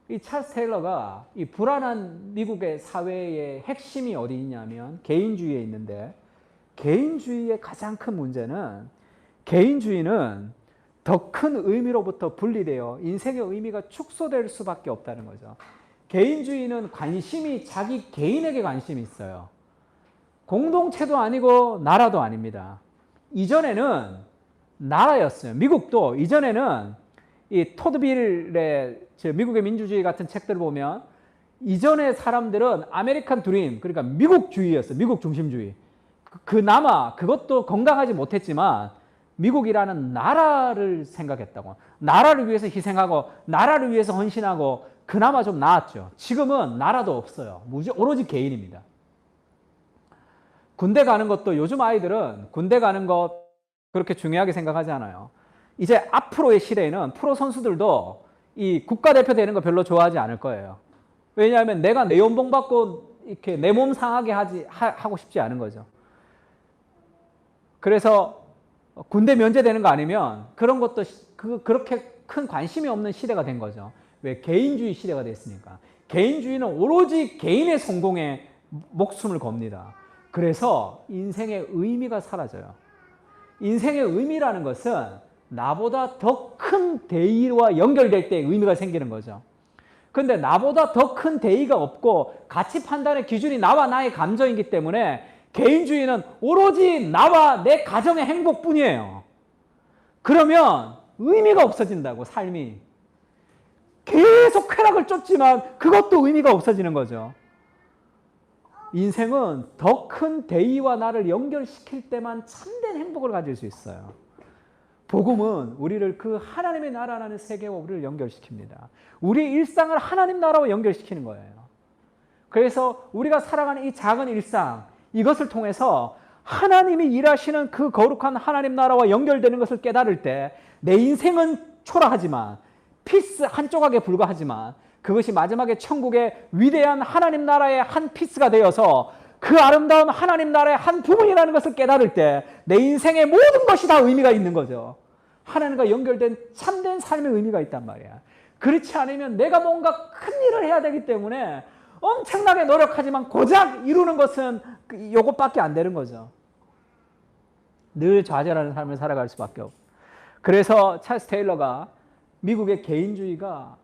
이 찰스 테일러가 이 불안한 미국의 사회의 핵심이 어디 있냐면 개인주의에 있는데, 개인주의의 가장 큰 문제는 개인주의는 더 큰 의미로부터 분리되어 인생의 의미가 축소될 수밖에 없다는 거죠. 개인주의는 관심이 자기 개인에게 관심이 있어요. 공동체도 아니고 나라도 아닙니다. 이전에는 나라였어요. 미국도 이전에는 이 토드빌의 미국의 민주주의 같은 책들을 보면 이전의 사람들은 아메리칸 드림, 그러니까 미국주의였어요. 미국 중심주의. 그나마 그것도 건강하지 못했지만 미국이라는 나라를 생각했다고. 나라를 위해서 희생하고 나라를 위해서 헌신하고 그나마 좀 나았죠. 지금은 나라도 없어요. 오로지 개인입니다. 군대 가는 것도 요즘 아이들은 군대 가는 것 그렇게 중요하게 생각하지 않아요. 이제 앞으로의 시대에는 프로 선수들도 이 국가대표 되는 거 별로 좋아하지 않을 거예요. 왜냐하면 내가 내 연봉 받고 이렇게 내 몸 상하게 하고 싶지 않은 거죠. 그래서 군대 면제되는 거 아니면 그런 것도 그렇게 큰 관심이 없는 시대가 된 거죠. 왜? 개인주의 시대가 됐으니까. 개인주의는 오로지 개인의 성공에 목숨을 겁니다. 그래서 인생의 의미가 사라져요. 인생의 의미라는 것은 나보다 더 큰 대의와 연결될 때 의미가 생기는 거죠. 그런데 나보다 더 큰 대의가 없고 가치 판단의 기준이 나와 나의 감정이기 때문에 개인주의는 오로지 나와 내 가정의 행복뿐이에요. 그러면 의미가 없어진다고, 삶이. 계속 쾌락을 쫓지만 그것도 의미가 없어지는 거죠. 인생은 더 큰 대의와 나를 연결시킬 때만 참된 행복을 가질 수 있어요. 복음은 우리를 그 하나님의 나라라는 세계와 우리를 연결시킵니다. 우리의 일상을 하나님 나라와 연결시키는 거예요. 그래서 우리가 살아가는 이 작은 일상, 이것을 통해서 하나님이 일하시는 그 거룩한 하나님 나라와 연결되는 것을 깨달을 때 내 인생은 초라하지만 피스 한 조각에 불과하지만 그것이 마지막에 천국의 위대한 하나님 나라의 한 피스가 되어서 그 아름다운 하나님 나라의 한 부분이라는 것을 깨달을 때 내 인생의 모든 것이 다 의미가 있는 거죠. 하나님과 연결된 참된 삶의 의미가 있단 말이야. 그렇지 않으면 내가 뭔가 큰 일을 해야 되기 때문에 엄청나게 노력하지만 고작 이루는 것은 이것밖에 안 되는 거죠. 늘 좌절하는 삶을 살아갈 수밖에 없고. 그래서 찰스 테일러가 미국의 개인주의가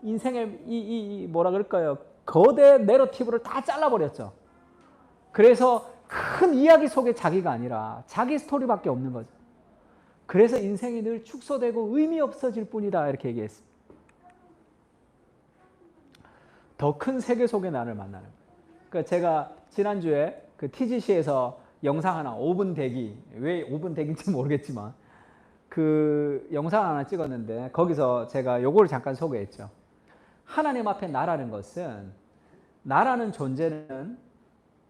인생의 뭐라 그럴까요? 거대 내러티브를 다 잘라버렸죠. 그래서 큰 이야기 속에 자기가 아니라 자기 스토리밖에 없는 거죠. 그래서 인생이 늘 축소되고 의미 없어질 뿐이다 이렇게 얘기했습니다. 더 큰 세계 속의 나를 만나는 거예요. 그러니까 제가 지난주에 그 TGC에서 영상 하나 5분 대기, 왜 5분 대기인지 모르겠지만 그 영상 하나 찍었는데 거기서 제가 요거를 잠깐 소개했죠. 하나님 앞에 나라는 것은, 나라는 존재는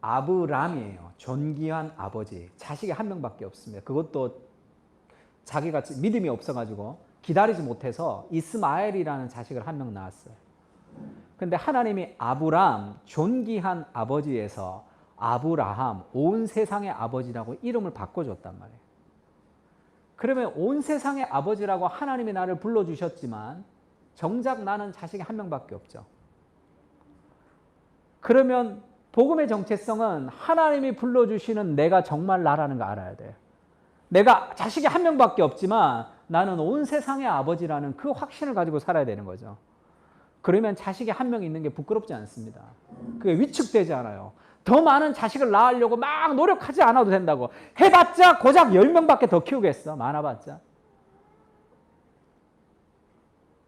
아브람이에요. 존귀한 아버지. 자식이 한 명밖에 없습니다. 그것도 자기가 믿음이 없어가지고 기다리지 못해서 이스마엘이라는 자식을 한 명 낳았어요. 근데 하나님이 아브람, 존귀한 아버지에서 아브라함, 온 세상의 아버지라고 이름을 바꿔줬단 말이에요. 그러면 온 세상의 아버지라고 하나님이 나를 불러주셨지만 정작 나는 자식이 한 명밖에 없죠. 그러면 복음의 정체성은 하나님이 불러주시는 내가 정말 나라는 거 알아야 돼요. 내가 자식이 한 명밖에 없지만 나는 온 세상의 아버지라는 그 확신을 가지고 살아야 되는 거죠. 그러면 자식이 한 명 있는 게 부끄럽지 않습니다. 그게 위축되지 않아요. 더 많은 자식을 낳으려고 막 노력하지 않아도 된다고. 해봤자 고작 10명밖에 더 키우겠어. 많아봤자.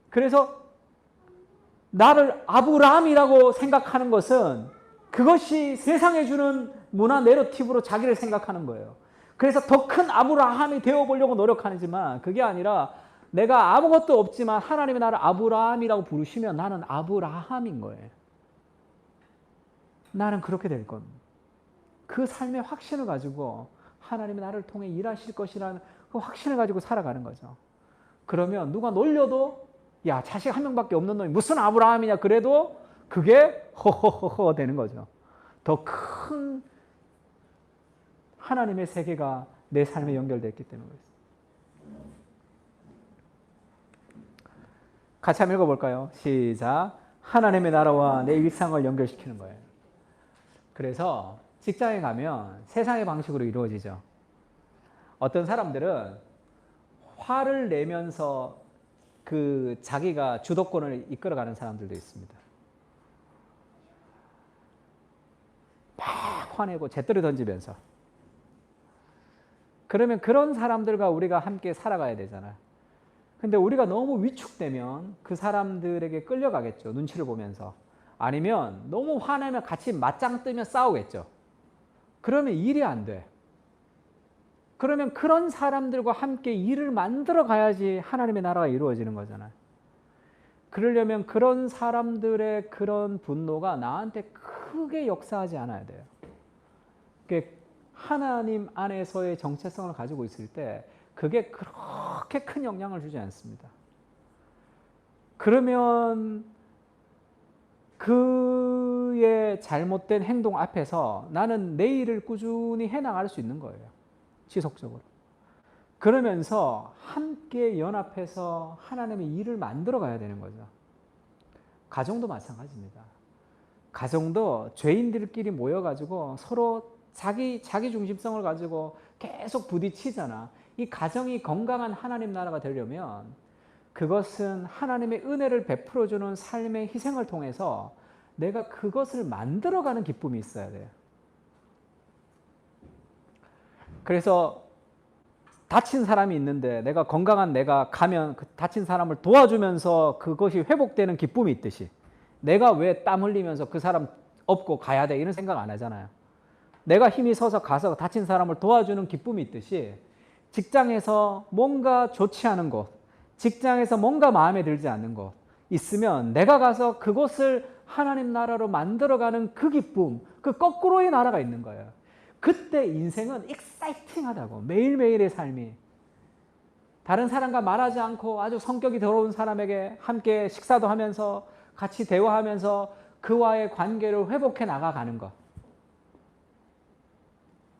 그래서 나를 아브라함이라고 생각하는 것은 그것이 세상에 주는 문화 내러티브로 자기를 생각하는 거예요. 그래서 더 큰 아브라함이 되어보려고 노력하지만 그게 아니라 내가 아무것도 없지만 하나님이 나를 아브라함이라고 부르시면 나는 아브라함인 거예요. 나는 그렇게 될 겁니다. 그 삶의 확신을 가지고 하나님이 나를 통해 일하실 것이라는 그 확신을 가지고 살아가는 거죠. 그러면 누가 놀려도 야, 자식 한 명밖에 없는 놈이 무슨 아브라함이냐 그래도 그게 허허허허 되는 거죠. 더 큰 하나님의 세계가 내 삶에 연결됐기 때문에 그렇습니다. 같이 한번 읽어볼까요? 시작. 하나님의 나라와 내 일상을 연결시키는 거예요. 그래서 직장에 가면 세상의 방식으로 이루어지죠. 어떤 사람들은 화를 내면서 그 자기가 주도권을 이끌어가는 사람들도 있습니다. 막 화내고 잿더리 던지면서. 그러면 그런 사람들과 우리가 함께 살아가야 되잖아요. 근데 우리가 너무 위축되면 그 사람들에게 끌려가겠죠. 눈치를 보면서. 아니면 너무 화내면 같이 맞짱 뜨면 싸우겠죠. 그러면 일이 안 돼. 그러면 그런 사람들과 함께 일을 만들어 가야지 하나님의 나라가 이루어지는 거잖아요. 그러려면 그런 사람들의 그런 분노가 나한테 크게 역사하지 않아야 돼요. 하나님 안에서의 정체성을 가지고 있을 때 그게 그렇게 큰 영향을 주지 않습니다. 그러면 그의 잘못된 행동 앞에서 나는 내 일을 꾸준히 해나갈 수 있는 거예요. 지속적으로. 그러면서 함께 연합해서 하나님의 일을 만들어 가야 되는 거죠. 가정도 마찬가지입니다. 가정도 죄인들끼리 모여가지고 서로 자기 중심성을 가지고 계속 부딪히잖아. 이 가정이 건강한 하나님 나라가 되려면 그것은 하나님의 은혜를 베풀어주는 삶의 희생을 통해서 내가 그것을 만들어가는 기쁨이 있어야 돼요. 그래서 다친 사람이 있는데 내가 건강한 내가 가면 그 다친 사람을 도와주면서 그것이 회복되는 기쁨이 있듯이 내가 왜 땀 흘리면서 그 사람 업고 가야 돼 이런 생각 안 하잖아요. 내가 힘이 서서 가서 다친 사람을 도와주는 기쁨이 있듯이 직장에서 뭔가 좋지 않은 것, 직장에서 뭔가 마음에 들지 않는 것 있으면 내가 가서 그것을 하나님 나라로 만들어가는 그 기쁨, 그 거꾸로의 나라가 있는 거예요. 그때 인생은 익사이팅하다고. 매일매일의 삶이. 다른 사람과 말하지 않고 아주 성격이 더러운 사람에게 함께 식사도 하면서 같이 대화하면서 그와의 관계를 회복해 나가가는 것.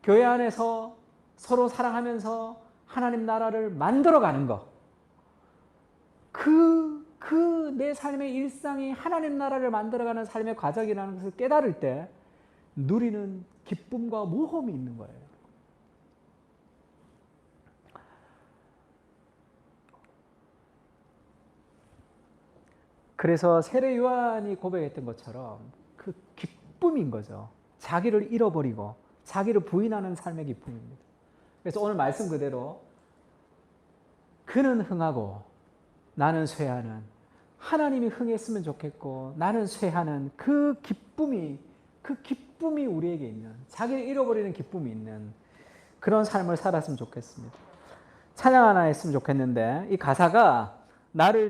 교회 안에서 서로 사랑하면서 하나님 나라를 만들어가는 것. 내 삶의 일상이 하나님 나라를 만들어가는 삶의 과정이라는 것을 깨달을 때 누리는 기쁨과 모험이 있는 거예요. 그래서 세례 요한이 고백했던 것처럼 그 기쁨인 거죠. 자기를 잃어버리고 자기를 부인하는 삶의 기쁨입니다. 그래서 오늘 말씀 그대로 그는 흥하고 나는 쇠하는, 하나님이 흥했으면 좋겠고 나는 쇠하는 그 기쁨이 우리에게 있는, 자기를 잃어버리는 기쁨이 있는 그런 삶을 살았으면 좋겠습니다. 찬양 하나 했으면 좋겠는데 이 가사가 나를